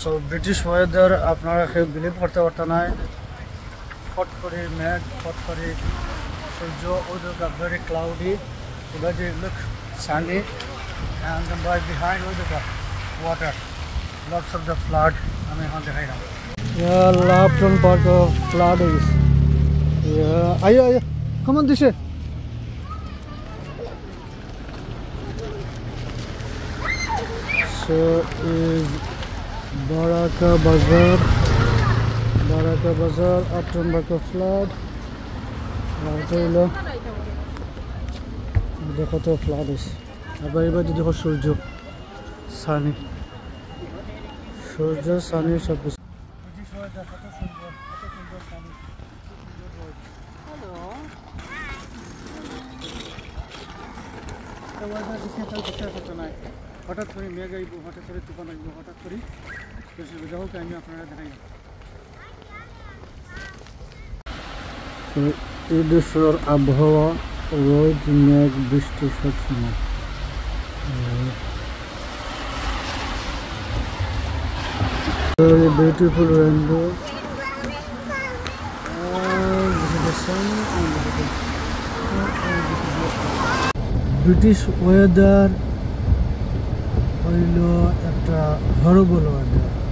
so British weather আপনারা কেউ believe করতে পারতেন না ফট করে মেঘ ফট করে সূর্য ওইদিকে ভেরি ক্লাউডি ওইদিকে look Sunny and by behind ওইদিকে water lots of the flood আমি এখন দেখাই না yeah Lapton part of flood is yeah ayo come on this so is Baraka Bazaar Upton Baraka flood দেখো তো ফ্লাড আছে আবার এবার দেখো সূর্য সানি সব কিছু হঠাৎ করে মেঘ আইব হঠাৎ করে তুফান আইব হঠাৎ করে সুবিধা হোক আমি আপনারা দেখাই এই দেশের আবহাওয়া রোদ মেঘ বৃষ্টি সবসময় beautiful rainbow ব্রিটিশ ওয়েদার হইল একটা হরবল ওয়েদার